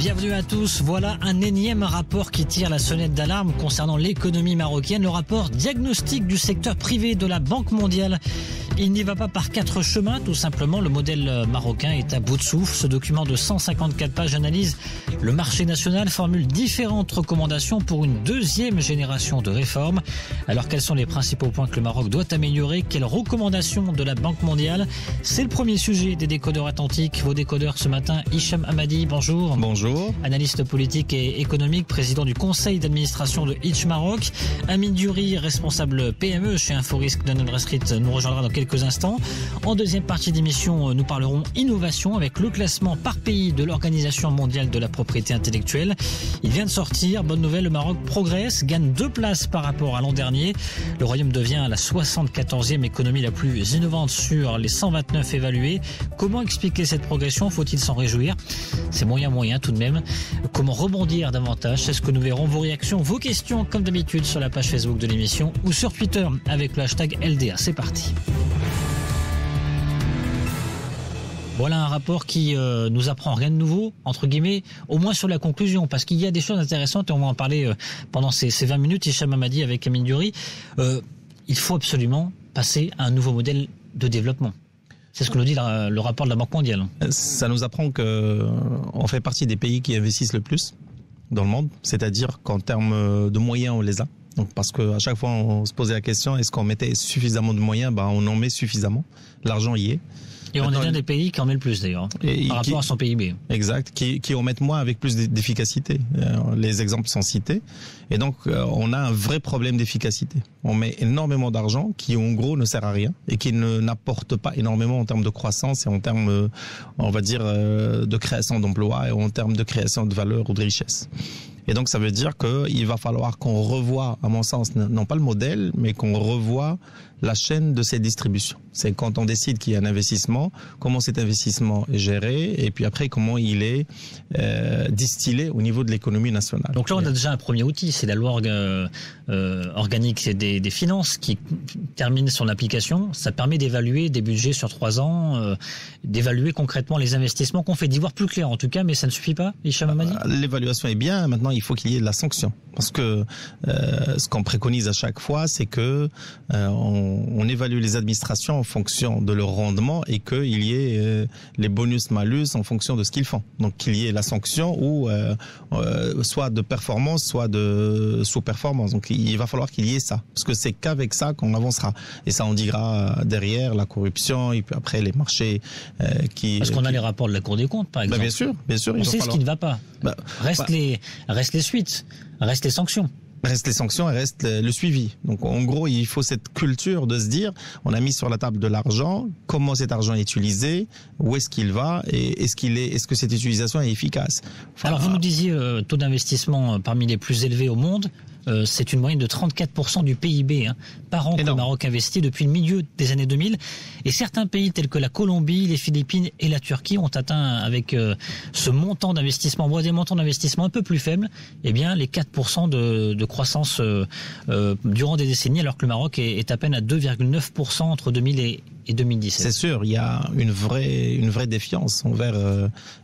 Bienvenue à tous. Voilà un énième rapport qui tire la sonnette d'alarme concernant l'économie marocaine. Le rapport diagnostic du secteur privé de la Banque mondiale. Il n'y va pas par quatre chemins. Tout simplement, le modèle marocain est à bout de souffle. Ce document de 154 pages analyse le marché national, formule différentes recommandations pour une deuxième génération de réformes. Alors, quels sont les principaux points que le Maroc doit améliorer? Quelles recommandations de la Banque mondiale? C'est le premier sujet des décodeurs atlantiques. Vos décodeurs ce matin, Hicham Hamadi, bonjour. Bonjour. Analyste politique et économique, président du conseil d'administration de Hitch Maroc. Amine Diouri, responsable PME chez Inforisk de Wall Street, nous rejoindra dans quelques instants. En deuxième partie d'émission, nous parlerons innovation avec le classement par pays de l'Organisation mondiale de la propriété intellectuelle. Il vient de sortir. Bonne nouvelle, le Maroc progresse, gagne 2 places par rapport à l'an dernier. Le Royaume devient la 74e économie la plus innovante sur les 129 évaluées. Comment expliquer cette progression? Faut-il s'en réjouir? C'est moyen tout de même. Comment rebondir davantage? C'est ce que nous verrons. Vos réactions, vos questions, comme d'habitude, sur la page Facebook de l'émission ou sur Twitter avec le hashtag LDA. C'est parti. Voilà un rapport qui nous apprend rien de nouveau, entre guillemets, au moins sur la conclusion, parce qu'il y a des choses intéressantes et on va en parler pendant ces 20 minutes. Hicham Hamadi avec Amine Diouri. Il faut absolument passer à un nouveau modèle de développement. C'est ce que nous dit le rapport de la Banque mondiale. Ça nous apprend qu'on fait partie des pays qui investissent le plus dans le monde, c'est-à-dire qu'en termes de moyens, on les a. Donc, parce qu'à chaque fois, on se posait la question, est-ce qu'on mettait suffisamment de moyens? On en met suffisamment. L'argent y est. Et on est l'un des pays qui en met le plus d'ailleurs, par rapport à son PIB. Exact, qui en mettent moins avec plus d'efficacité. Les exemples sont cités. Et donc, on a un vrai problème d'efficacité. On met énormément d'argent qui, en gros, ne sert à rien et qui n'apporte pas énormément en termes de croissance et en termes, on va dire, de création d'emplois et en termes de création de valeur ou de richesse. Et donc, ça veut dire qu'il va falloir qu'on revoie, à mon sens, non pas le modèle, mais qu'on revoie la chaîne de ces distributions. C'est quand on décide qu'il y a un investissement, comment cet investissement est géré, et puis après, comment il est distillé au niveau de l'économie nationale. Donc là, on a déjà un premier outil, c'est la loi organique des finances qui termine son application. Ça permet d'évaluer des budgets sur 3 ans, d'évaluer concrètement les investissements qu'on fait, d'y voir plus clair en tout cas, mais ça ne suffit pas, Hicham Hamadi? L'évaluation est bien, maintenant il faut qu'il y ait de la sanction. Parce que ce qu'on préconise à chaque fois, c'est que on évalue les administrations en fonction de leur rendement et qu'il y ait les bonus-malus en fonction de ce qu'ils font. Donc qu'il y ait la sanction ou soit de performance, soit de sous-performance. Donc il va falloir qu'il y ait ça. Parce que c'est qu'avec ça qu'on avancera. Et ça endiguera derrière la corruption et puis après les marchés Parce qu'on a les rapports de la Cour des comptes, par exemple. Bien sûr. On sait ce qui ne va pas. Reste les suites, reste les sanctions. Reste les sanctions et reste le suivi. Donc en gros, il faut cette culture de se dire, on a mis sur la table de l'argent, comment cet argent est utilisé, où est-ce qu'il va et est-ce que cette utilisation est efficace. Alors vous nous disiez taux d'investissement parmi les plus élevés au monde. C'est une moyenne de 34% du PIB par an que le Maroc investit depuis le milieu des années 2000. Et certains pays tels que la Colombie, les Philippines et la Turquie ont atteint avec ce montant d'investissement, des montants d'investissement un peu plus faibles, les 4% de croissance durant des décennies, alors que le Maroc est à peine à 2,9% entre 2000 et 2017. C'est sûr, il y a une vraie défiance envers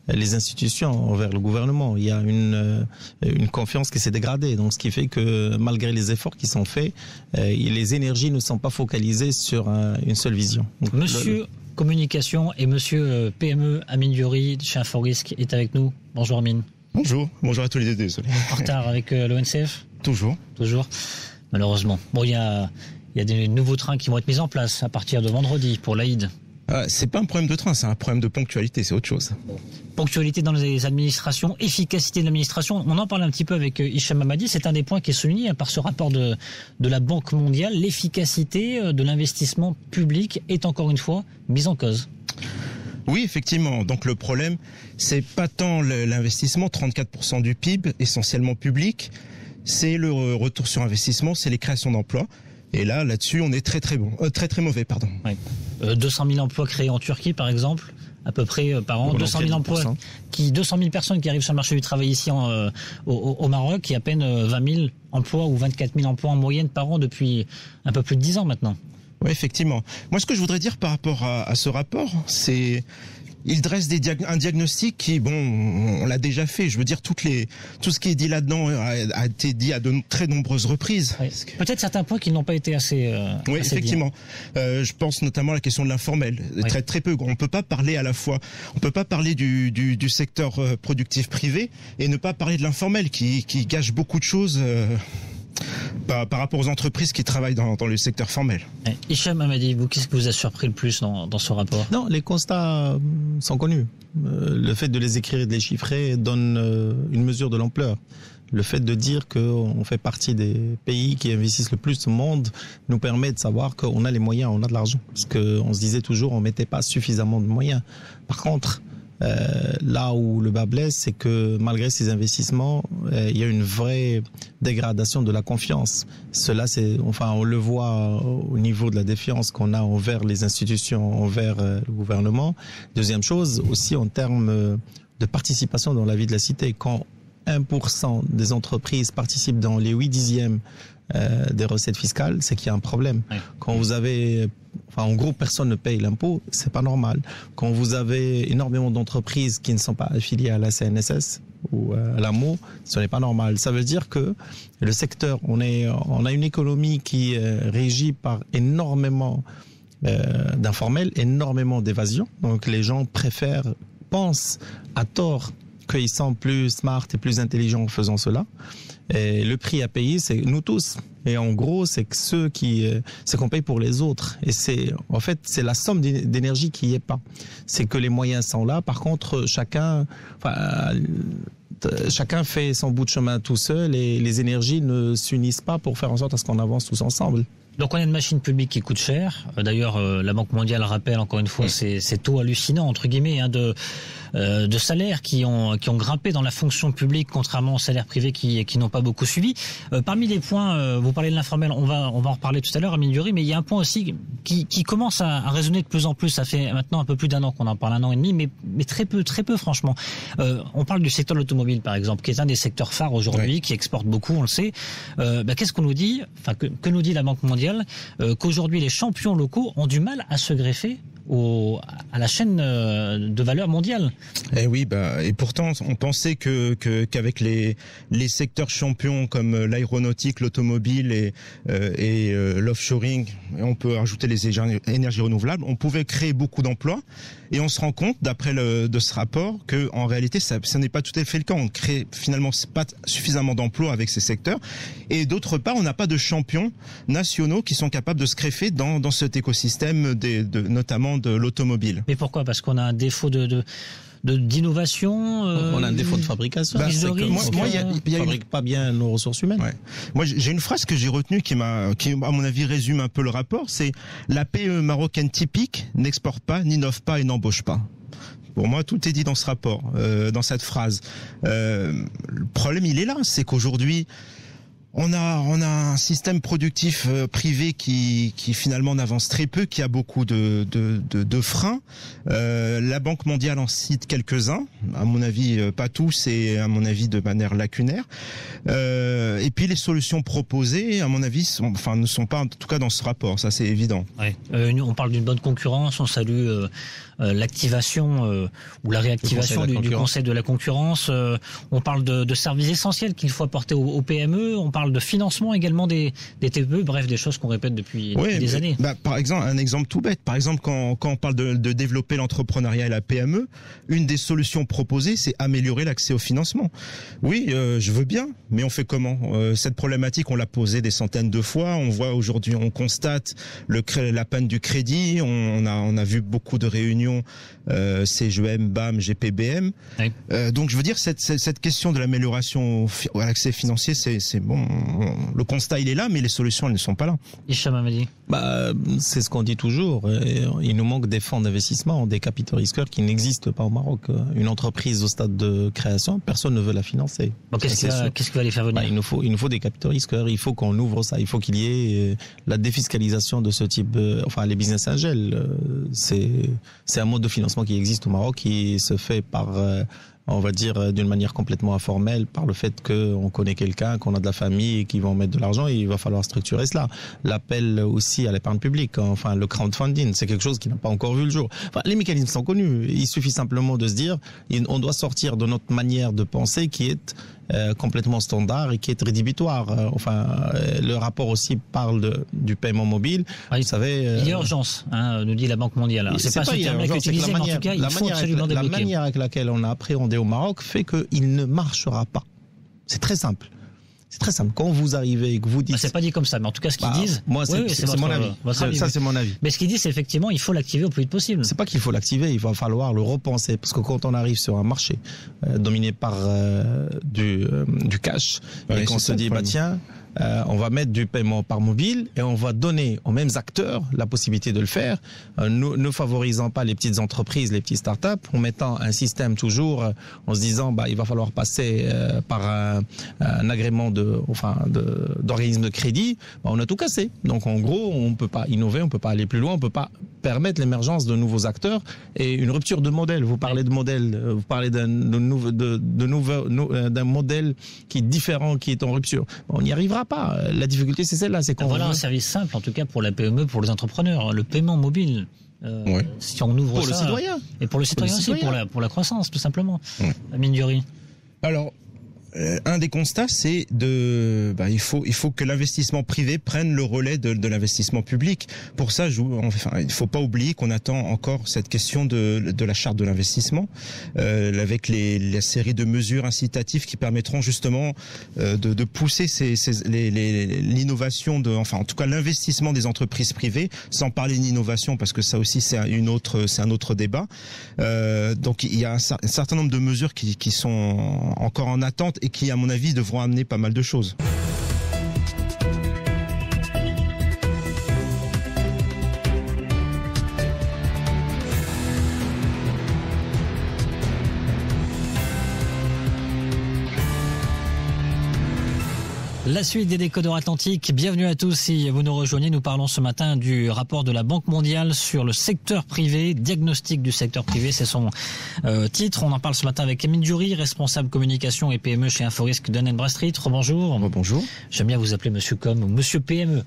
les institutions, envers le gouvernement. Il y a une confiance qui s'est dégradée. Donc, ce qui fait que malgré les efforts qui sont faits, les énergies ne sont pas focalisées sur une seule vision. Donc, Monsieur Communication et Monsieur PME, Amine Diouri chez Inforisk est avec nous. Bonjour Amine. Bonjour à tous les deux, désolé. En retard avec l'ONCF? Toujours, malheureusement. Bon, il y a des nouveaux trains qui vont être mis en place à partir de vendredi pour l'Aïd. C'est pas un problème de train, c'est un problème de ponctualité, c'est autre chose. Ponctualité dans les administrations, efficacité de l'administration. On en parle un petit peu avec Hicham Hamadi. C'est un des points qui est souligné par ce rapport de la Banque mondiale. L'efficacité de l'investissement public est encore une fois mise en cause. Oui, effectivement. Donc le problème, c'est pas tant l'investissement, 34% du PIB, essentiellement public, c'est le retour sur investissement, c'est les créations d'emplois. Et là-dessus, on est très mauvais, pardon. Ouais. 200 000 emplois créés en Turquie, par exemple, à peu près par an. 200 000 emplois, 200 000 personnes qui arrivent sur le marché du travail ici au Maroc, et à peine 20 000 emplois ou 24 000 emplois en moyenne par an depuis un peu plus de 10 ans maintenant. Oui, effectivement. Moi, ce que je voudrais dire par rapport à ce rapport, c'est il dresse un diagnostic qui, bon, on l'a déjà fait. Je veux dire, tout ce qui est dit là-dedans a été dit à de très nombreuses reprises. Oui. Peut-être certains points qui n'ont pas été assez. Oui, assez effectivement. Je pense notamment à la question de l'informel. Oui. Très peu. On peut pas parler à la fois. On peut pas parler du secteur productif privé et ne pas parler de l'informel qui gâche beaucoup de choses. Par rapport aux entreprises qui travaillent dans le secteur formel. Hicham Hamadi, vous, qu'est-ce qui vous a surpris le plus dans ce rapport? Non, les constats sont connus. Le fait de les écrire et de les chiffrer donne une mesure de l'ampleur. Le fait de dire qu'on fait partie des pays qui investissent le plus au monde nous permet de savoir qu'on a les moyens, on a de l'argent. Parce qu'on se disait toujours on mettait pas suffisamment de moyens. Par contre, là où le bas blesse, c'est que malgré ces investissements, il y a une vraie dégradation de la confiance. On le voit au niveau de la défiance qu'on a envers les institutions, envers le gouvernement. Deuxième chose, aussi en termes de participation dans la vie de la cité. Quand 1% des entreprises participent dans les 8/10 des recettes fiscales, c'est qu'il y a un problème. Oui. Quand vous avez, en gros, personne ne paye l'impôt, c'est pas normal. Quand vous avez énormément d'entreprises qui ne sont pas affiliées à la CNSS ou à l'AMO, ce n'est pas normal. Ça veut dire que le secteur, on a une économie qui est régie par énormément d'informels, énormément d'évasion. Donc les gens pensent à tort qu'ils sont plus smart et plus intelligents en faisant cela. Et le prix à payer, c'est nous tous. Et en gros, c'est que c'est qu'on paye pour les autres. Et c'est la somme d'énergie qui y est pas. C'est que les moyens sont là. Par contre, chacun fait son bout de chemin tout seul et les énergies ne s'unissent pas pour faire en sorte à ce qu'on avance tous ensemble. Donc on a une machine publique qui coûte cher. D'ailleurs, la Banque mondiale rappelle encore une fois ces taux hallucinants entre guillemets de salaires qui ont grimpé dans la fonction publique, contrairement aux salaires privés qui n'ont pas beaucoup suivi. Parmi les points, vous parlez de l'informel, on va en reparler tout à l'heure, Amine Diouri, mais il y a un point aussi qui commence à résonner de plus en plus. Ça fait maintenant un peu plus d'un an qu'on en parle, 1 an et demi, mais très peu franchement. On parle du secteur de l'automobile par exemple, qui est un des secteurs phares aujourd'hui, qui exporte beaucoup, on le sait. Qu'est-ce qu'on nous dit, que nous dit la Banque mondiale, qu'aujourd'hui les champions locaux ont du mal à se greffer à la chaîne de valeur mondiale. Et oui, et pourtant on pensait qu'avec les secteurs champions comme l'aéronautique, l'automobile et l'offshoring, on peut ajouter les énergies renouvelables, on pouvait créer beaucoup d'emplois. Et on se rend compte, d'après de ce rapport, que en réalité, ce n'est pas tout à fait le cas. On crée finalement pas suffisamment d'emplois avec ces secteurs. Et d'autre part, on n'a pas de champions nationaux qui sont capables de se greffer dans cet écosystème notamment de l'automobile. Mais pourquoi? Parce qu'on a un défaut d'innovation. On a un défaut de fabrication. On fabrique pas bien nos ressources humaines. Ouais. Moi, j'ai une phrase que j'ai retenue qui, à mon avis, résume un peu le rapport. C'est la PME marocaine typique n'exporte pas, n'innove pas et n'embauche pas. Pour moi, tout est dit dans ce rapport, dans cette phrase. Le problème, il est là, c'est qu'aujourd'hui, on a un système productif privé qui finalement n'avance très peu, qui a beaucoup de freins. La Banque mondiale en cite quelques-uns, à mon avis pas tous et à mon avis de manière lacunaire. Et puis les solutions proposées, à mon avis, ne sont pas en tout cas dans ce rapport, ça c'est évident. Ouais. On parle d'une bonne concurrence, on salue l'activation ou la réactivation du Conseil de la concurrence. On parle de services essentiels qu'il faut apporter aux PME. On parle de financement également des TPE. Bref, des choses qu'on répète depuis des années. Par exemple, un exemple tout bête. Par exemple, quand on parle de développer l'entrepreneuriat et la PME, une des solutions proposées, c'est améliorer l'accès au financement. Oui, je veux bien, mais on fait comment? Cette problématique, on l'a posée des centaines de fois. On voit aujourd'hui, on constate la panne du crédit. On a vu beaucoup de réunions CGEM, BAM, GPBM. Oui. Donc je veux dire, cette question de l'amélioration à l'accès financier, c'est bon. Le constat il est là, mais les solutions elles ne sont pas là. Hicham Hamadi. C'est ce qu'on dit toujours. Il nous manque des fonds d'investissement, des capitaux risqueurs qui n'existent pas au Maroc. Une entreprise au stade de création, personne ne veut la financer. Bon, qu'est-ce qui va les faire venir? Il nous faut des capitaux risqueurs. Il faut qu'on ouvre ça. Il faut qu'il y ait la défiscalisation de ce type. Les business angels, c'est un mode de financement qui existe au Maroc, qui se fait par on va dire d'une manière complètement informelle, par le fait qu'on connaît quelqu'un, qu'on a de la famille et qui vont mettre de l'argent, et il va falloir structurer cela. L'appel aussi à l'épargne publique, enfin le crowdfunding, c'est quelque chose qui n'a pas encore vu le jour. Enfin, les mécanismes sont connus. Il suffit simplement de se dire, on doit sortir de notre manière de penser qui est complètement standard et qui est rédhibitoire. Le rapport aussi parle du paiement mobile. Oui, vous savez, il y a urgence, nous dit la Banque mondiale. Alors, c'est pas ce terme-là qu'utilisé, mais en tout cas, il faut absolument débloquer. La manière avec laquelle on a appréhendé au Maroc fait qu'il ne marchera pas. C'est très simple. C'est très simple. Quand vous arrivez et que vous dites... c'est pas dit comme ça, mais en tout cas, ce qu'ils disent... Moi, c'est mon avis. Ça, c'est mon avis. Mais ce qu'ils disent, c'est effectivement, il faut l'activer au plus vite possible. C'est pas qu'il faut l'activer, il va falloir le repenser. Parce que quand on arrive sur un marché dominé par du cash, et qu'on se dit, tiens... on va mettre du paiement par mobile et on va donner aux mêmes acteurs la possibilité de le faire, ne favorisant pas les petites entreprises, les petites startups, en mettant un système toujours, en se disant il va falloir passer par un agrément d'organisme de crédit. On a tout cassé. Donc en gros, on peut pas innover, on peut pas aller plus loin, on peut pas permettre l'émergence de nouveaux acteurs et une rupture de modèle. Vous parlez de modèle, vous parlez d'un modèle qui est différent, qui est en rupture. On n'y arrivera pas. La difficulté, c'est celle-là. C'est voilà un service simple, en tout cas pour la PME, pour les entrepreneurs. Le paiement mobile. Si on ouvre pour ça, le citoyen. Et pour le citoyen aussi, pour la croissance, tout simplement. Amine Diouri. Alors, un des constats, c'est il faut que l'investissement privé prenne le relais de l'investissement public. Pour ça, il faut pas oublier qu'on attend encore cette question de la charte de l'investissement, avec la série de mesures incitatives qui permettront justement de pousser l'innovation en tout cas l'investissement des entreprises privées, sans parler d'innovation parce que ça aussi c'est un autre débat. Donc il y a un certain nombre de mesures qui sont encore en attente et qui, à mon avis, devront amener pas mal de choses. La suite des Décodeurs Atlantiques, bienvenue à tous si vous nous rejoignez. Nous parlons ce matin du rapport de la Banque mondiale sur le secteur privé, diagnostic du secteur privé, c'est son titre. On en parle ce matin avec Amine Diouri, responsable communication et PME chez Inforisque Dun & Bradstreet. Rebonjour. Bonjour. J'aime bien vous appeler Monsieur Com ou Monsieur PME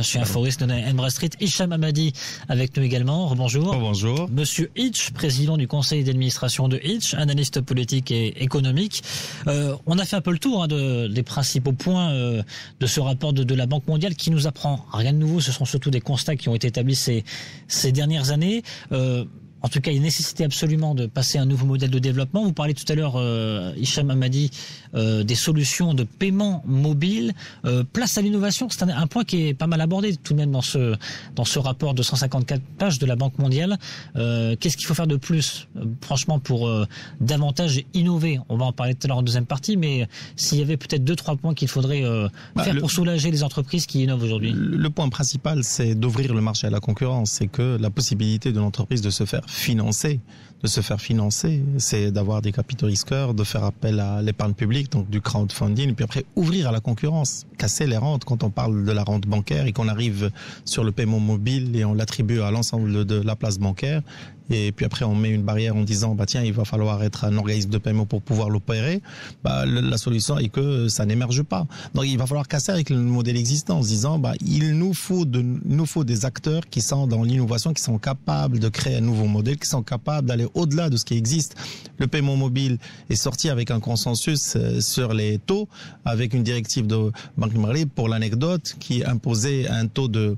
chez Inforisque Dun & Bradstreet. Hicham Hamadi avec nous également. Rebonjour. Bonjour. Monsieur Hitch, président du conseil d'administration de Hitch, analyste politique et économique. On a fait un peu le tour des principaux points de ce rapport de la Banque mondiale qui nous apprend rien de nouveau. Ce sont surtout des constats qui ont été établis ces dernières années. En tout cas, il y a nécessité absolument de passer à un nouveau modèle de développement. Vous parlez tout à l'heure, Hicham Hamadi, des solutions de paiement mobile. Place à l'innovation, c'est un point qui est pas mal abordé tout de même dans ce rapport de 154 pages de la Banque mondiale. Qu'est-ce qu'il faut faire de plus, franchement, pour davantage innover? On va en parler tout à l'heure en deuxième partie, mais s'il y avait peut-être 2-3 points qu'il faudrait faire pour soulager les entreprises qui innovent aujourd'hui. Le point principal, c'est d'ouvrir le marché à la concurrence. C'est que la possibilité de l'entreprise de se faire financer, c'est d'avoir des capitaux risqueurs, de faire appel à l'épargne publique, donc du crowdfunding, et puis après ouvrir à la concurrence, casser les rentes quand on parle de la rente bancaire et qu'on arrive sur le paiement mobile et on l'attribue à l'ensemble de la place bancaire. Et puis après, on met une barrière en disant, tiens, il va falloir être un organisme de paiement pour pouvoir l'opérer. La solution est que ça n'émerge pas. Donc, il va falloir casser avec le modèle existant en se disant, il nous faut des acteurs qui sont dans l'innovation, qui sont capables de créer un nouveau modèle, qui sont capables d'aller au-delà de ce qui existe. Le paiement mobile est sorti avec un consensus sur les taux, avec une directive de Banque Maghreb, pour l'anecdote, qui imposait un taux de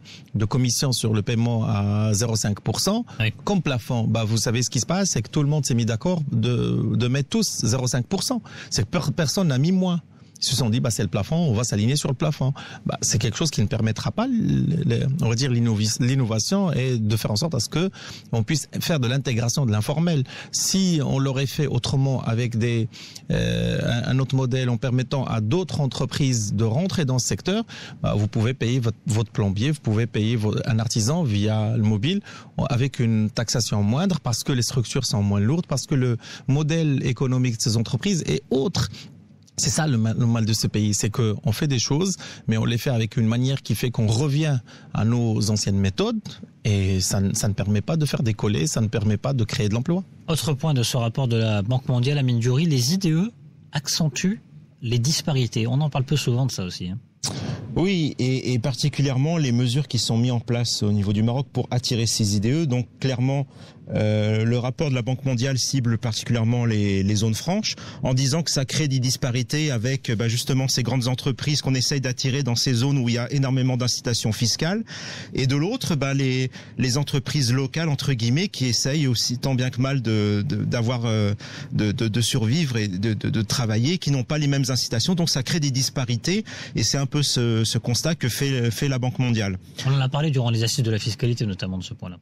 commission sur le paiement à 0,5%, oui, comme plafond. Vous savez ce qui se passe, c'est que tout le monde s'est mis d'accord de mettre tous 0,5%. C'est que personne n'a mis moins. Ils se sont dit, c'est le plafond, on va s'aligner sur le plafond. C'est quelque chose qui ne permettra pas, on va dire, l'innovation et de faire en sorte à ce que on puisse faire de l'intégration de l'informel. Si on l'aurait fait autrement avec un autre modèle en permettant à d'autres entreprises de rentrer dans ce secteur, vous pouvez payer votre plombier, vous pouvez payer un artisan via le mobile avec une taxation moindre parce que les structures sont moins lourdes, parce que le modèle économique de ces entreprises est autre. C'est ça le mal de ce pays, c'est qu'on fait des choses, mais on les fait avec une manière qui fait qu'on revient à nos anciennes méthodes, et ça ne permet pas de faire décoller, ça ne permet pas de créer de l'emploi. Autre point de ce rapport de la Banque mondiale, Amine Diouri, les IDE accentuent les disparités. On en parle peu souvent de ça aussi. Oui, et particulièrement les mesures qui sont mises en place au niveau du Maroc pour attirer ces IDE. Donc clairement, le rapport de la Banque mondiale cible particulièrement les zones franches, en disant que ça crée des disparités avec justement ces grandes entreprises qu'on essaye d'attirer dans ces zones où il y a énormément d'incitations fiscales, et de l'autre les entreprises locales entre guillemets qui essayent aussi tant bien que mal de survivre et de travailler, qui n'ont pas les mêmes incitations. Donc ça crée des disparités, et c'est un peu ce constat que fait la Banque mondiale. On en a parlé durant les assises de la fiscalité notamment de ce point-là.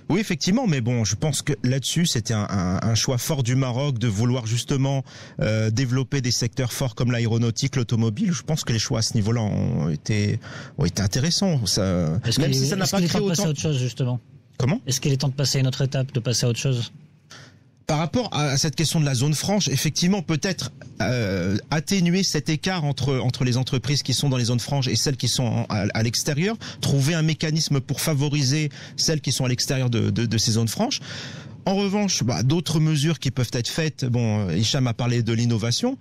Oui, effectivement, mais bon, je pense que là-dessus, c'était un choix fort du Maroc de vouloir justement développer des secteurs forts comme l'aéronautique, l'automobile. Je pense que les choix à ce niveau-là ont été intéressants. Même si ça n'a pas créé autant. Passer à autre chose justement. Comment ? Est-ce qu'il est temps de passer à une autre étape, de passer à autre chose ? Par rapport à cette question de la zone franche, effectivement, peut-être atténuer cet écart entre les entreprises qui sont dans les zones franches et celles qui sont à l'extérieur, trouver un mécanisme pour favoriser celles qui sont à l'extérieur de ces zones franches. En revanche, d'autres mesures qui peuvent être faites. Bon, Hicham a parlé de l'innovation.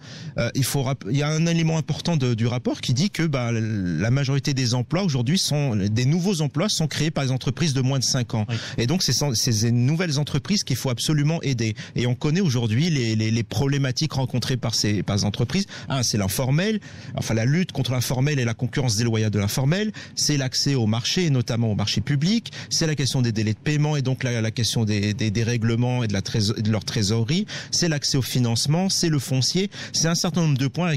Il y a un élément important du rapport qui dit que la majorité des emplois aujourd'hui des nouveaux emplois sont créés par les entreprises de moins de 5 ans. Oui. Et donc, c'est ces nouvelles entreprises qu'il faut absolument aider. Et on connaît aujourd'hui les problématiques rencontrées par ces entreprises. C'est l'informel, enfin la lutte contre l'informel et la concurrence déloyale de l'informel. C'est l'accès au marché, et notamment au marché public. C'est la question des délais de paiement et donc la question des règlements et de leur trésorerie, c'est l'accès au financement, c'est le foncier, c'est un certain nombre de points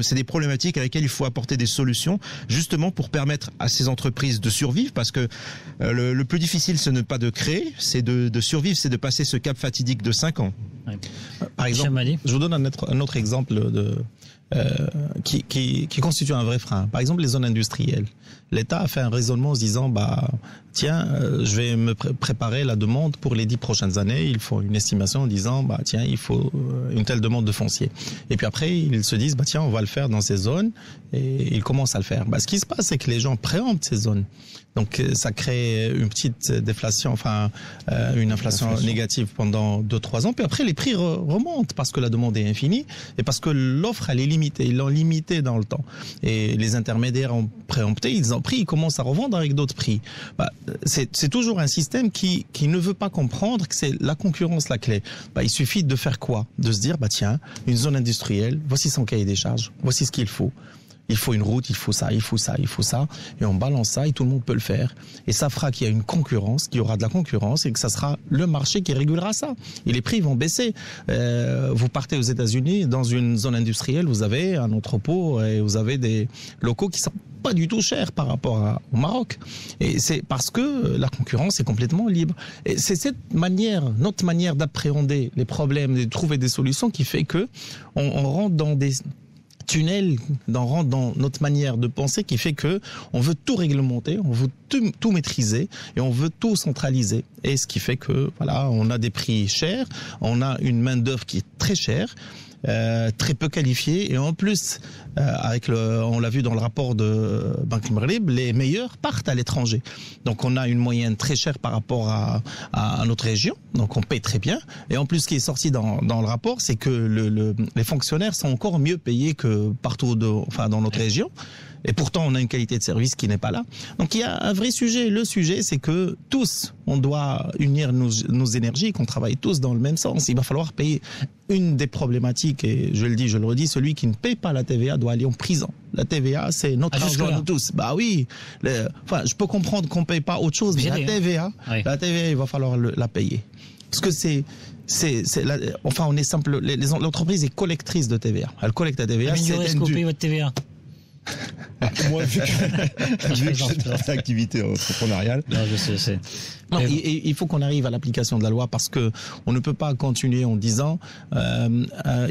c'est des problématiques à lesquelles il faut apporter des solutions, justement pour permettre à ces entreprises de survivre, parce que le plus difficile, ce n'est pas de créer, c'est de survivre, c'est de passer ce cap fatidique de 5 ans. Oui. Par exemple, je vous donne un autre exemple qui constitue un vrai frein. Par exemple, les zones industrielles. L'État a fait un raisonnement en se disant, je vais me préparer la demande pour les 10 prochaines années. Il faut une estimation en disant, il faut une telle demande de foncier. Et puis après, ils se disent, on va le faire dans ces zones, et ils commencent à le faire. Ce qui se passe, c'est que les gens préemptent ces zones. Donc, ça crée une petite déflation, une inflation négative pendant 2-3 ans. Puis après, les prix remontent parce que la demande est infinie et parce que l'offre, elle est limitée. Ils l'ont limitée dans le temps. Et les intermédiaires ont préempté, ils ont pris, ils commencent à revendre avec d'autres prix. C'est toujours un système qui ne veut pas comprendre que c'est la concurrence la clé. Il suffit de faire quoi ? De se dire, une zone industrielle, voici son cahier des charges, voici ce qu'il faut. Il faut une route, il faut ça, et on balance ça et tout le monde peut le faire. Et ça fera qu'il y a une concurrence, qu'il y aura de la concurrence et que ça sera le marché qui régulera ça. Et les prix vont baisser. Vous partez aux États-Unis, dans une zone industrielle, vous avez un entrepôt et vous avez des locaux qui sont pas du tout chers par rapport au Maroc. Et c'est parce que la concurrence est complètement libre. Et c'est notre manière d'appréhender les problèmes, de trouver des solutions qui fait que on rentre dans des tunnel rentre dans notre manière de penser qui fait que on veut tout réglementer, on veut tout maîtriser et on veut tout centraliser. Et ce qui fait que on a des prix chers, on a une main d'œuvre qui est très chère, très peu qualifiée, et en plus on l'a vu dans le rapport de Banque Maghreb, les meilleurs partent à l'étranger. Donc on a une moyenne très chère par rapport à notre région, donc on paye très bien. Et en plus, ce qui est sorti dans le rapport, c'est que les fonctionnaires sont encore mieux payés que partout dans notre région. Et pourtant, on a une qualité de service qui n'est pas là. Donc, il y a un vrai sujet. Le sujet, c'est que tous, on doit unir nos énergies, qu'on travaille tous dans le même sens. Il va falloir payer. Une des problématiques, et je le dis, je le redis, celui qui ne paye pas la TVA doit aller en prison. La TVA, c'est notre argent de tous. Oui. Je peux comprendre qu'on ne paye pas autre chose, mais la TVA, il va falloir la payer. Parce que on est simple. L'entreprise est collectrice de TVA. Elle collecte la TVA. Est-ce que vous payez votre TVA ? Moi, vu que j'ai cette activité entrepreneuriale. Non, je sais. Non, il faut qu'on arrive à l'application de la loi parce que on ne peut pas continuer en disant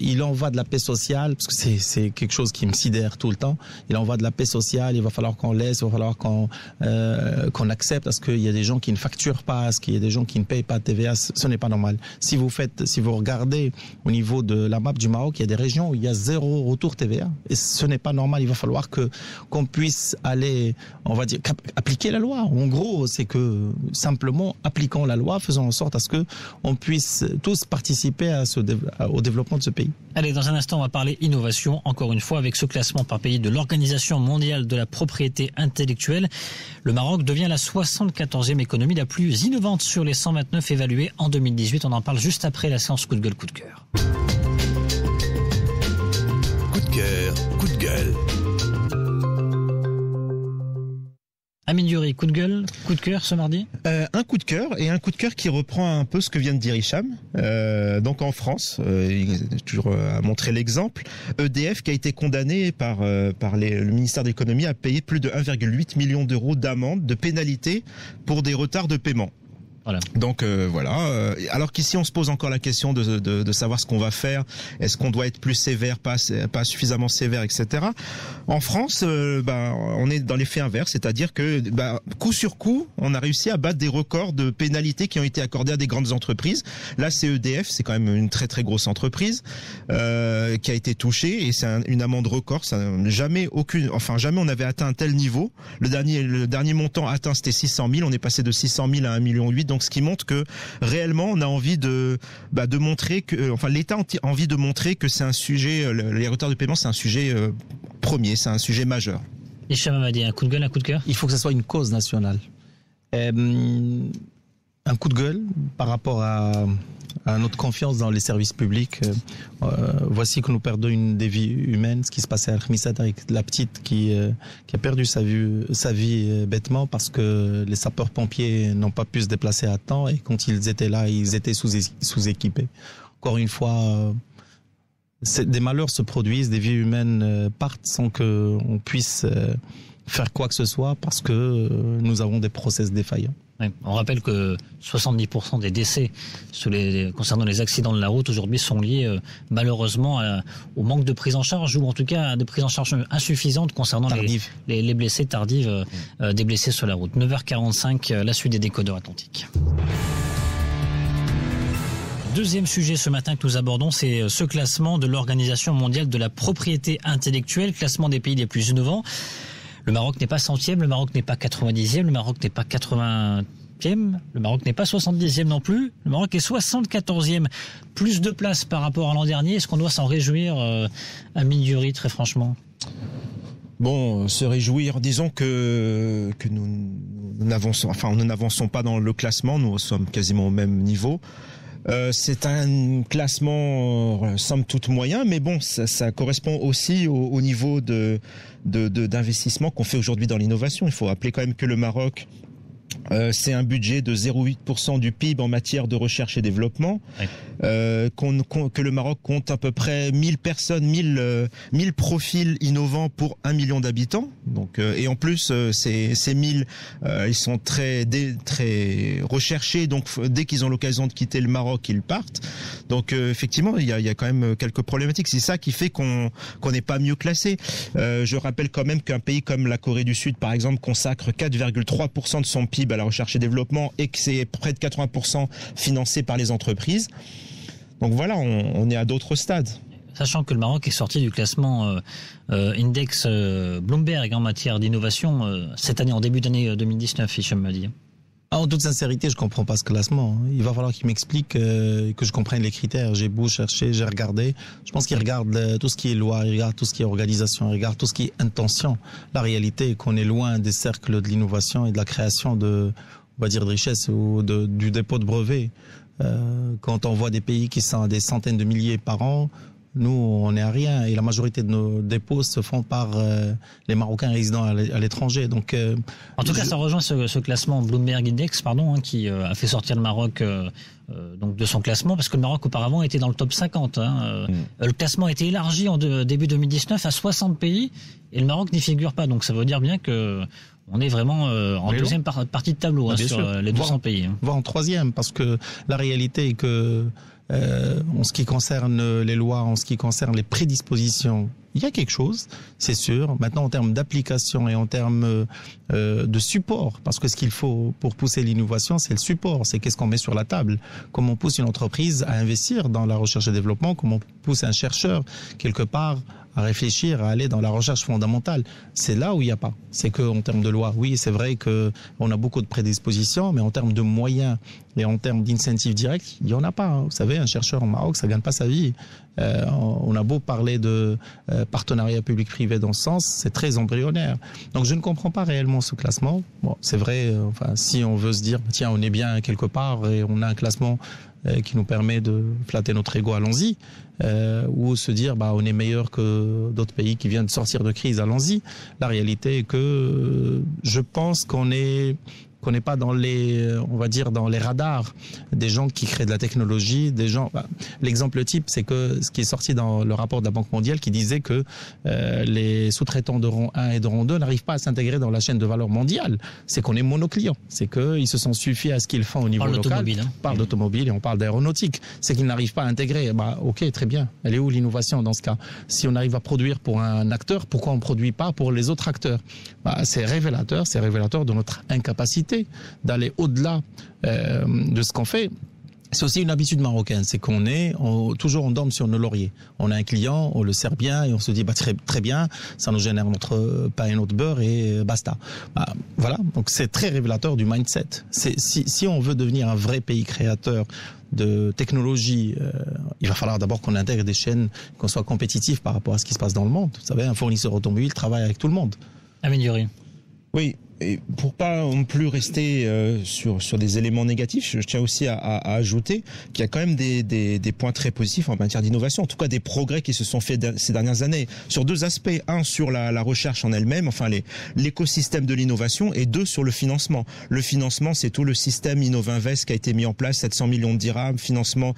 il en va de la paix sociale, parce que c'est quelque chose qui me sidère tout le temps. Il en va de la paix sociale, il va falloir qu'on laisse, il va falloir qu'on accepte, parce qu'il y a des gens qui ne facturent pas, parce qu'il y a des gens qui ne payent pas de TVA. Ce n'est pas normal. Si vous regardez au niveau de la map du Maroc, il y a des régions où il y a 0 retour TVA, et ce n'est pas normal. Il va falloir qu'on puisse aller, on va dire, appliquer la loi. En gros, c'est que simplement appliquons la loi, faisons en sorte à ce que on puisse tous participer au développement de ce pays. Allez, dans un instant, on va parler innovation, encore une fois, avec ce classement par pays de l'Organisation mondiale de la propriété intellectuelle. Le Maroc devient la 74e économie la plus innovante sur les 129 évaluées en 2018. On en parle juste après la séance coup de gueule, coup de cœur. Coup de cœur, coup de gueule. Amine Diouri, coup de gueule, coup de cœur ce mardi. Un coup de cœur, et un coup de cœur qui reprend un peu ce que vient de dire Hicham. Donc en France, il est toujours à montrer l'exemple, EDF qui a été condamné par le ministère de l'économie à payer plus de 1,8 million d'euros d'amende, de pénalité pour des retards de paiement. Voilà. Donc voilà. Alors qu'ici on se pose encore la question de savoir ce qu'on va faire. Est-ce qu'on doit être plus sévère, pas suffisamment sévère, etc. En France, on est dans l'effet inverse, c'est-à-dire que coup sur coup, on a réussi à battre des records de pénalités qui ont été accordées à des grandes entreprises. Là, c'est EDF, c'est quand même une très très grosse entreprise qui a été touchée, et c'est une amende record. Jamais on avait atteint un tel niveau. Le dernier montant atteint, c'était 600 000. On est passé de 600 000 à 1,8 million. Donc ce qui montre que réellement on a envie de montrer que, l'État a envie de montrer que c'est un sujet, les retards de paiement, c'est un sujet premier, c'est un sujet majeur. Hicham Hamadi, un coup de gueule, un coup de cœur. Il faut que ce soit une cause nationale. Un coup de gueule par rapport à notre confiance dans les services publics. Voici que nous perdons des vies humaines. Ce qui se passait à Al-Khmissat avec la petite qui a perdu sa vie bêtement parce que les sapeurs-pompiers n'ont pas pu se déplacer à temps, et quand ils étaient là, ils étaient sous-équipés. Encore une fois, des malheurs se produisent, des vies humaines partent sans qu'on puisse faire quoi que ce soit parce que nous avons des process défaillants. Ouais. On rappelle que 70% des décès concernant les accidents de la route aujourd'hui sont liés malheureusement au manque de prise en charge, ou en tout cas à des prises en charge insuffisantes concernant les blessés tardives, des blessés sur la route. 9h45, la suite des décodeurs Atlantiques. Deuxième sujet ce matin que nous abordons, c'est ce classement de l'Organisation mondiale de la propriété intellectuelle, classement des pays les plus innovants. Le Maroc n'est pas 100e, le Maroc n'est pas 90e, le Maroc n'est pas 80e, le Maroc n'est pas 70e non plus, le Maroc est 74e. Plus de place par rapport à l'an dernier, est-ce qu'on doit s'en réjouir, Amine Diouri, très franchement ? Bon, se réjouir, disons que nous n'avançons pas dans le classement, nous sommes quasiment au même niveau. C'est un classement somme toute moyen, mais bon, ça correspond aussi au niveau d'investissement qu'on fait aujourd'hui dans l'innovation. Il faut rappeler quand même que le Maroc, c'est un budget de 0,8% du PIB en matière de recherche et développement, que le Maroc compte à peu près 1000 personnes, 1000 profils innovants pour 1 million d'habitants. Donc, et en plus, ces 1000, ils sont très recherchés. Donc, dès qu'ils ont l'occasion de quitter le Maroc, ils partent. Donc, effectivement, il y a quand même quelques problématiques. C'est ça qui fait qu'on n'est pas mieux classé. Je rappelle quand même qu'un pays comme la Corée du Sud, par exemple, consacre 4,3% de son PIB à la recherche et développement, et que c'est près de 80% financé par les entreprises. Donc voilà, on est à d'autres stades. Sachant que le Maroc est sorti du classement index Bloomberg en matière d'innovation cette année, en début d'année 2019, Hicham Hamadi. En toute sincérité, je comprends pas ce classement. Il va falloir qu'il m'explique, que je comprenne les critères. J'ai beau chercher, j'ai regardé. Je pense qu'il regarde tout ce qui est loi, il regarde tout ce qui est organisation, il regarde tout ce qui est intention. La réalité est qu'on est loin des cercles de l'innovation et de la création de richesse ou du dépôt de brevets. Quand on voit des pays qui sont à des centaines de milliers par an, Nous, on n'est à rien et la majorité de nos dépôts se font par les Marocains résidant à l'étranger. Donc, en tout cas, ça rejoint ce classement Bloomberg Index, qui a fait sortir le Maroc donc de son classement, parce que le Maroc auparavant était dans le top 50. Le classement a été élargi en début 2019 à 60 pays et le Maroc n'y figure pas. Donc ça veut dire bien que on est vraiment en deuxième partie de tableau sur les 200 pays. Voire en troisième, parce que la réalité est que en ce qui concerne les lois, en ce qui concerne les prédispositions, il y a quelque chose, c'est sûr. Maintenant, en termes d'application et en termes de support, parce que ce qu'il faut pour pousser l'innovation, c'est le support. C'est qu'est-ce qu'on met sur la table. Comment on pousse une entreprise à investir dans la recherche et développement, comment on pousse un chercheur, quelque part, à réfléchir, à aller dans la recherche fondamentale. C'est là où il n'y a pas. C'est qu'en termes de loi, oui, c'est vrai qu'on a beaucoup de prédispositions, mais en termes de moyens et en termes d'incentives directs, il n'y en a pas. Vous savez, un chercheur au Maroc, ça ne gagne pas sa vie. On a beau parler de partenariat public-privé dans ce sens, c'est très embryonnaire. Donc je ne comprends pas réellement ce classement. Bon, c'est vrai, si on veut se dire, tiens, on est bien quelque part et on a un classement qui nous permet de flatter notre ego, allons-y. Ou se dire, on est meilleur que d'autres pays qui viennent de sortir de crise, allons-y. La réalité est que je pense qu'on n'est pas dans dans les radars des gens qui créent de la technologie, des gens. L'exemple type, c'est que ce qui est sorti dans le rapport de la Banque mondiale qui disait que les sous-traitants de rang 1 et de rang 2 n'arrivent pas à s'intégrer dans la chaîne de valeur mondiale. C'est qu'on est monoclient. C'est qu'ils se sont suffis à ce qu'ils font au niveau local. On parle d'automobile et on parle d'aéronautique. C'est qu'ils n'arrivent pas à intégrer. Ok, très bien. Elle est où l'innovation dans ce cas? Si on arrive à produire pour un acteur, pourquoi on ne produit pas pour les autres acteurs? C'est révélateur de notre incapacité d'aller au-delà de ce qu'on fait. C'est aussi une habitude marocaine, c'est toujours on dorme sur nos lauriers. On a un client, on le sert bien et on se dit très, très bien, ça nous génère notre pain et notre beurre et basta. Voilà, donc c'est très révélateur du mindset. Si on veut devenir un vrai pays créateur de technologie, il va falloir d'abord qu'on intègre des chaînes, qu'on soit compétitif par rapport à ce qui se passe dans le monde. Vous savez, un fournisseur automobile travaille avec tout le monde. Amin Diouri. Oui. Et pour pas non plus rester sur des éléments négatifs, je tiens aussi à ajouter qu'il y a quand même des points très positifs en matière d'innovation, en tout cas des progrès qui se sont faits ces dernières années sur deux aspects: un sur la recherche en elle-même, l'écosystème de l'innovation, et deux sur le financement. Le financement, c'est tout le système Innovinvest qui a été mis en place, 700 millions de dirhams, financement,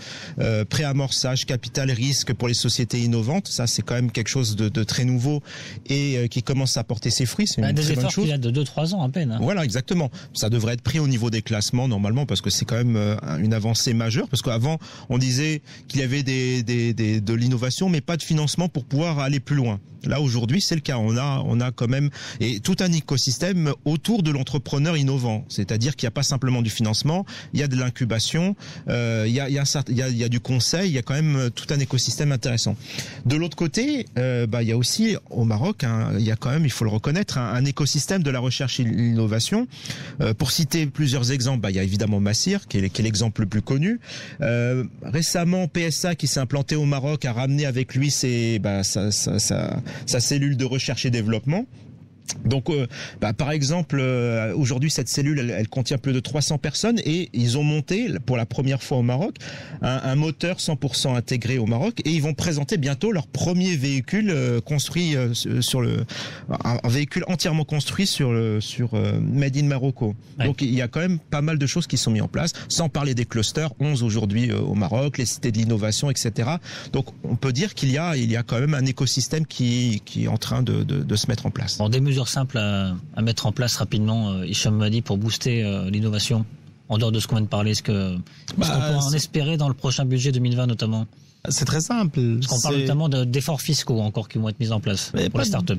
préamorçage, capital risque pour les sociétés innovantes. Ça, c'est quand même quelque chose de très nouveau et qui commence à porter ses fruits. C'est une très bonne chose. Des efforts qu'il y a de 2-3 ans à peine. Voilà, exactement. Ça devrait être pris au niveau des classements normalement, parce que c'est quand même une avancée majeure. Parce qu'avant, on disait qu'il y avait de l'innovation, mais pas de financement pour pouvoir aller plus loin. Là, aujourd'hui, c'est le cas. On a quand même tout un écosystème autour de l'entrepreneur innovant. C'est-à-dire qu'il n'y a pas simplement du financement, il y a de l'incubation, il y a du conseil, il y a quand même tout un écosystème intéressant. De l'autre côté, il y a aussi au Maroc, il y a quand même, il faut le reconnaître, un écosystème de la recherche et l'innovation. Pour citer plusieurs exemples, il y a évidemment Massir, qui est l'exemple le plus connu. Récemment, PSA, qui s'est implanté au Maroc, a ramené avec lui sa cellule de recherche et développement. Donc, par exemple, aujourd'hui, cette cellule, elle contient plus de 300 personnes et ils ont monté, pour la première fois au Maroc, un moteur 100% intégré au Maroc, et ils vont présenter bientôt leur premier véhicule construit un véhicule entièrement construit sur Made in Morocco. Ouais. Donc, il y a quand même pas mal de choses qui sont mises en place, sans parler des clusters, 11 aujourd'hui au Maroc, les cités de l'innovation, etc. Donc, on peut dire qu'il y a quand même un écosystème qui est en train de se mettre en place. Bon, des mesures simples à mettre en place rapidement, Hicham Madi, pour booster l'innovation, en dehors de ce qu'on vient de parler? Est-ce qu'on peut en espérer dans le prochain budget 2020 notamment? C'est très simple. Parce qu'on parle notamment d'efforts fiscaux encore qui vont être mis en place pour les startups.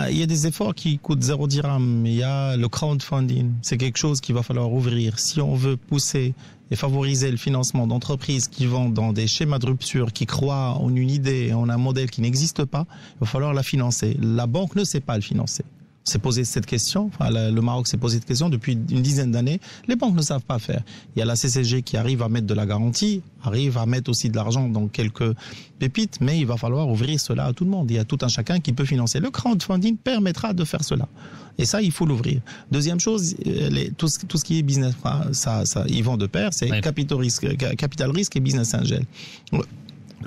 Il y a des efforts qui coûtent 0 dirham. Il y a le crowdfunding. C'est quelque chose qu'il va falloir ouvrir. Si on veut pousser et favoriser le financement d'entreprises qui vont dans des schémas de rupture, qui croient en une idée, en un modèle qui n'existe pas, il va falloir la financer. La banque ne sait pas le financer. S'est posé cette question, le Maroc s'est posé cette question depuis une dizaine d'années. Les banques ne savent pas faire. Il y a la CCG qui arrive à mettre de la garantie, arrive à mettre aussi de l'argent dans quelques pépites, mais il va falloir ouvrir cela à tout le monde. Il y a tout un chacun qui peut financer. Le crowdfunding permettra de faire cela. Et ça, il faut l'ouvrir. Deuxième chose, tout ce qui est business, ça, ils vont de pair, c'est capital risque et business angel.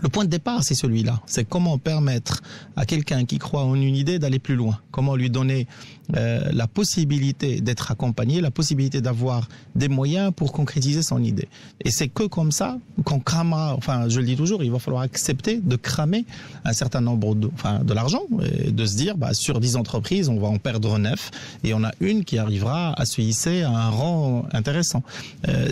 Le point de départ, c'est celui-là. C'est comment permettre à quelqu'un qui croit en une idée d'aller plus loin. Comment lui donner la possibilité d'être accompagné, la possibilité d'avoir des moyens pour concrétiser son idée. Et c'est que comme ça qu'on cramera, enfin je le dis toujours, il va falloir accepter de cramer un certain nombre de l'argent et de se dire sur 10 entreprises, on va en perdre 9 et on a une qui arrivera à se hisser à un rang intéressant.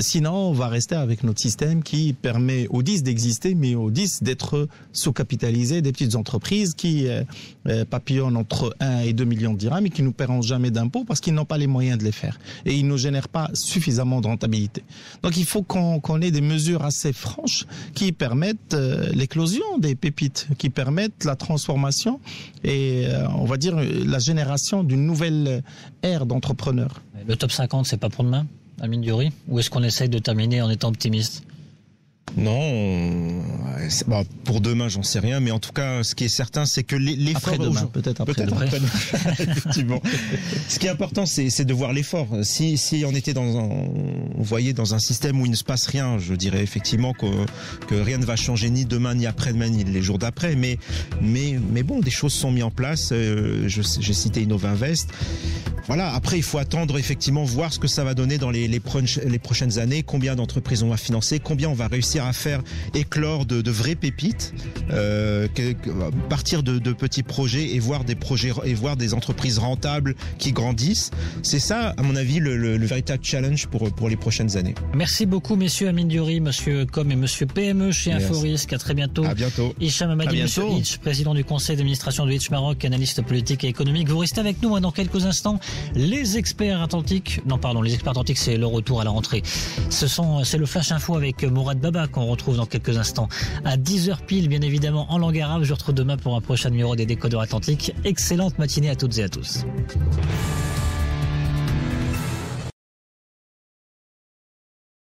Sinon, on va rester avec notre système qui permet aux 10 d'exister, mais aux 10 d'être sous-capitalisés, des petites entreprises qui papillonnent entre 1 et 2 millions de dirhams et qui nous paieront jamais d'impôts parce qu'ils n'ont pas les moyens de les faire. Et ils ne génèrent pas suffisamment de rentabilité. Donc il faut qu'on ait des mesures assez franches qui permettent l'éclosion des pépites, qui permettent la transformation et on va dire la génération d'une nouvelle ère d'entrepreneurs. Le top 50, c'est pas pour demain, Amine Diouri? Ou est-ce qu'on essaye de terminer en étant optimiste? Non, pour demain, j'en sais rien, mais en tout cas, ce qui est certain, c'est que l'effort... Après-demain, peut-être après-demain. Effectivement. Ce qui est important, c'est de voir l'effort. Si on était on voyait dans un système où il ne se passe rien, je dirais effectivement que rien ne va changer ni demain, ni après-demain, ni les jours d'après, mais bon, des choses sont mises en place. J'ai cité Innovinvest. Voilà, après, il faut attendre, effectivement, voir ce que ça va donner dans les prochaines années, combien d'entreprises on va financer, combien on va réussir à faire éclore de vraies pépites, partir de petits projets et voir des entreprises rentables qui grandissent. C'est ça, à mon avis, le véritable challenge pour les prochaines années. Merci beaucoup, messieurs Amine Diouri, monsieur Com et monsieur PME chez Inforisque. À très bientôt. À bientôt. Hicham Hamadi, monsieur Hitch, président du conseil d'administration de Hitch Maroc, analyste politique et économique. Vous restez avec nous dans quelques instants. Les experts atlantiques, c'est le retour à la rentrée. C'est le Flash Info avec Mourad Baba qu'on retrouve dans quelques instants. À 10h pile, bien évidemment, en langue arabe. Je vous retrouve demain pour un prochain numéro des Décodeurs Atlantiques. Excellente matinée à toutes et à tous.